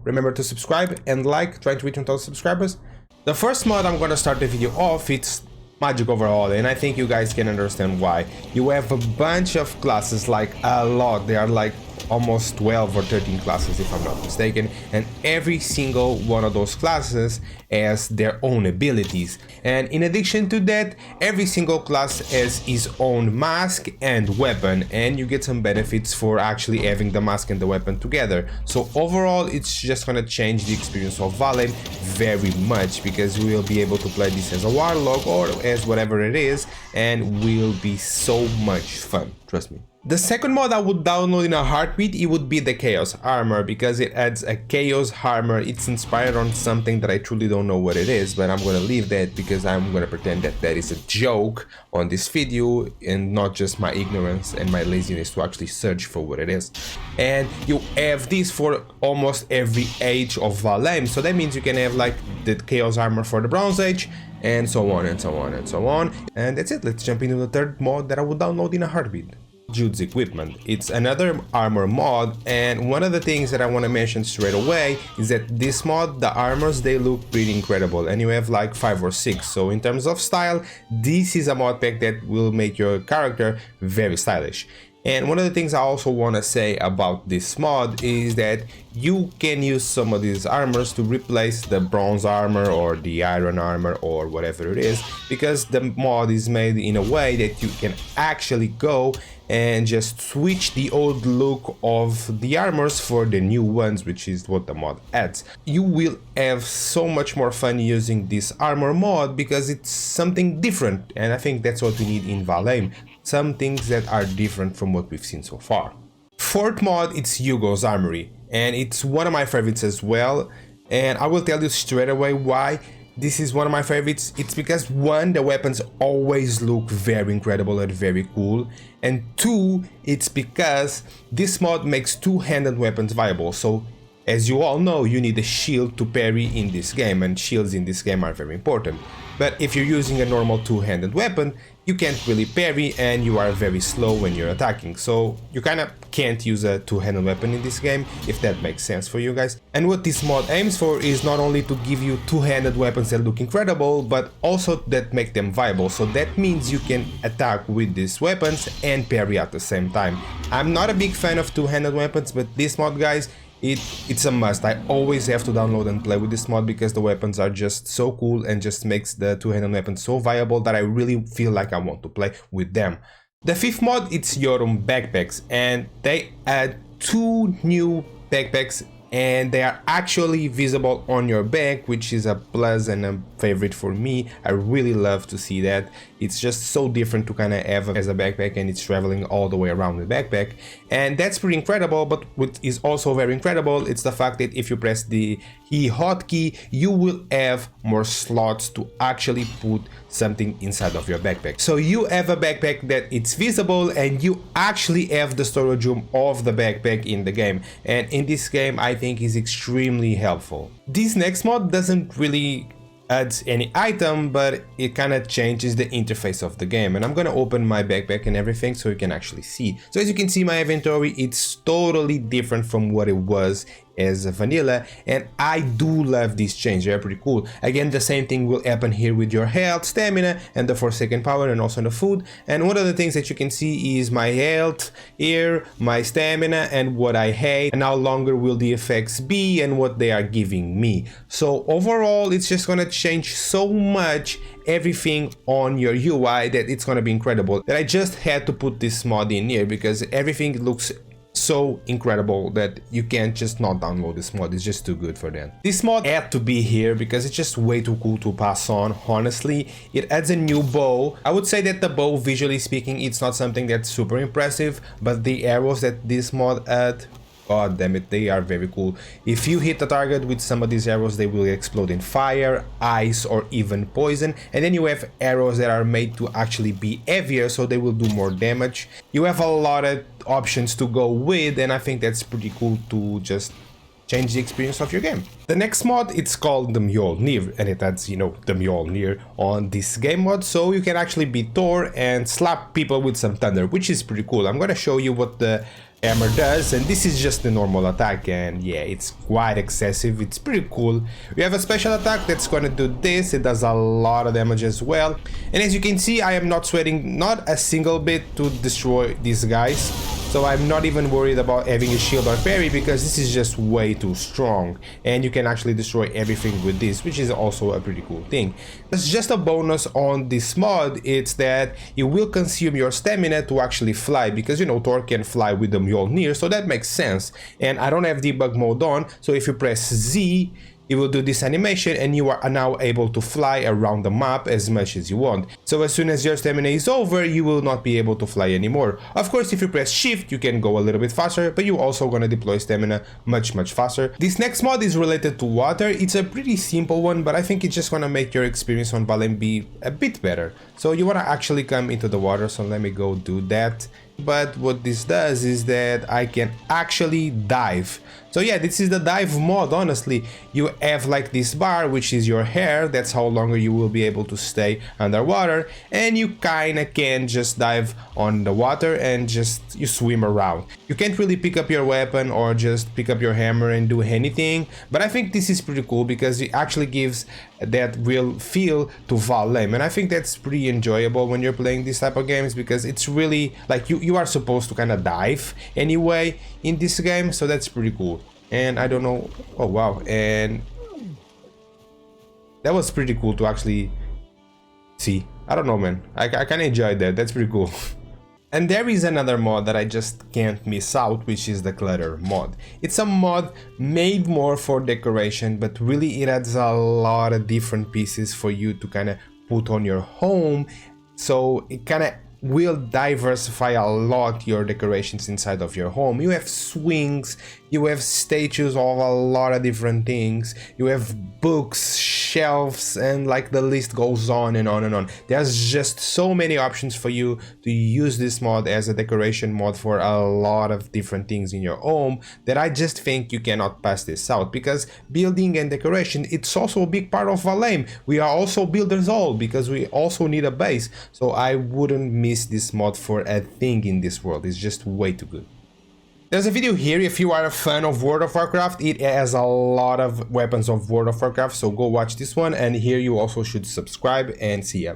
remember to subscribe and like, trying to reach 1,000 subscribers. The first mod I'm gonna start the video off, it's Magic Overhaul, and I think you guys can understand why. You have a bunch of classes, like a lot, they are like almost 12 or 13 classes if I'm not mistaken, and every single one of those classes has their own abilities, and in addition to that, every single class has its own mask and weapon, and you get some benefits for actually having the mask and the weapon together. So overall, it's just gonna change the experience of Valheim very much, because we will be able to play this as a warlock or as whatever it is, and will be so much fun, trust me. The second mod I would download in a heartbeat, it would be the Chaos Armor, because it adds a Chaos Armor. It's inspired on something that I truly don't know what it is, but I'm gonna leave that because I'm gonna pretend that that is a joke on this video and not just my ignorance and my laziness to actually search for what it is. And you have this for almost every age of Valheim, so that means you can have like the Chaos Armor for the Bronze Age, and so on and so on and so on. And that's it, let's jump into the third mod that I would download in a heartbeat. Jude's equipment. It's another armor mod, and one of the things that I want to mention straight away is that this mod, the armors, they look pretty incredible, and you have like 5 or 6. So in terms of style, this is a mod pack that will make your character very stylish. And one of the things I also want to say about this mod is that you can use some of these armors to replace the bronze armor or the iron armor or whatever it is, because the mod is made in a way that you can actually go and just switch the old look of the armors for the new ones, which is what the mod adds. You will have so much more fun using this armor mod because it's something different, and I think that's what we need in Valheim. Some things that are different from what we've seen so far. Fourth mod, it's Hugo's Armory, and it's one of my favorites as well, and I will tell you straight away why this is one of my favorites. It's because one, the weapons always look very incredible and very cool, and two, it's because this mod makes two-handed weapons viable. So as you all know, you need a shield to parry in this game, and shields in this game are very important. But if you're using a normal two-handed weapon, you can't really parry and you are very slow when you're attacking. So you kind of can't use a two-handed weapon in this game, if that makes sense for you guys. And what this mod aims for is not only to give you two-handed weapons that look incredible, but also that make them viable. So that means you can attack with these weapons and parry at the same time. I'm not a big fan of two-handed weapons, but this mod, guys, it's a must. I always have to download and play with this mod because the weapons are just so cool and just makes the two-handed weapons so viable that I really feel like I want to play with them. The fifth mod, it's Jotunn Backpacks, and they add 2 new backpacks, and they are actually visible on your back, which is a plus and a favorite for me. I really love to see that. It's just so different to kind of have as a backpack, and it's traveling all the way around the backpack, and that's pretty incredible. But what is also very incredible, it's the fact that if you press the E hotkey, you will have more slots to actually put something inside of your backpack. So you have a backpack that it's visible, and you actually have the storage room of the backpack in the game, and in this game I think is extremely helpful. This next mod doesn't really adds any item, but it kind of changes the interface of the game, and I'm gonna open my backpack and everything so you can actually see. So as you can see, my inventory, it's totally different from what it was as a vanilla, and I do love this change. They're pretty cool. Again, the same thing will happen here with your health, stamina, and the Forsaken power, and also the food. And one of the things that you can see is my health here, my stamina, and what I hate, and how longer will the effects be, and what they are giving me. So overall, it's just gonna change so much everything on your UI that it's gonna be incredible. That I just had to put this mod in here because everything looks so incredible that you can't just not download this mod. It's just too good for that. This mod had to be here because it's just way too cool to pass on, honestly. It adds a new bow. I would say that the bow, visually speaking, it's not something that's super impressive, but the arrows that this mod add, god damn it, they are very cool. If you hit the target with some of these arrows, they will explode in fire, ice, or even poison. And then you have arrows that are made to actually be heavier, so they will do more damage. You have a lot of options to go with, and I think that's pretty cool to just change the experience of your game. The next mod, it's called the Mjolnir, and it adds, you know, the Mjolnir on this game mod, so you can actually be Thor and slap people with some thunder, which is pretty cool. I'm gonna show you what the hammer does, and this is just the normal attack, and yeah, it's quite excessive. It's pretty cool. We have a special attack that's gonna do this. It does a lot of damage as well, and as you can see, I am not sweating not a single bit to destroy these guys, so I'm not even worried about having a shield or parry, because this is just way too strong, and you can actually destroy everything with this, which is also a pretty cool thing. There's just a bonus on this mod. It's that it will consume your stamina to actually fly, because you know Thor can fly with the Mjolnir, so that makes sense. And I don't have debug mode on, so if you press Z, it will do this animation and you are now able to fly around the map as much as you want. So as soon as your stamina is over, you will not be able to fly anymore. Of course, if you press shift, you can go a little bit faster, but you're also gonna deploy stamina much faster. This next mod is related to water. It's a pretty simple one, but I think it's just gonna make your experience on Valheim be a bit better. So you wanna actually come into the water, so let me go do that. But what this does is that I can actually dive. So yeah, this is the dive mod. Honestly, you have like this bar, which is your hair. That's how longer you will be able to stay underwater, and you kinda can just dive on the water and just you swim around. You can't really pick up your weapon or just pick up your hammer and do anything, but I think this is pretty cool because it actually gives that real feel to Valheim, and I think that's pretty enjoyable when you're playing these type of games, because it's really like you are supposed to kind of dive anyway in this game, so that's pretty cool. And I don't know, oh wow, and that was pretty cool to actually see. I don't know, man, I kind of enjoyed that. That's pretty cool. And there is another mod that I just can't miss out, which is the Clutter Mod. It's a mod made more for decoration, but really it adds a lot of different pieces for you to kind of put on your home. So it kind of will diversify a lot your decorations inside of your home. You have swings, you have statues of a lot of different things, you have books, shelves, and like the list goes on and on and on. There's just so many options for you to use this mod as a decoration mod for a lot of different things in your home, that I just think you cannot pass this out, because building and decoration, it's also a big part of Valheim. We are also builders all, because we also need a base, so I wouldn't miss this mod for a thing in this world. It's just way too good. There's a video here if you are a fan of World of Warcraft. It has a lot of weapons of World of Warcraft, so go watch this one, and here you also should subscribe, and see ya.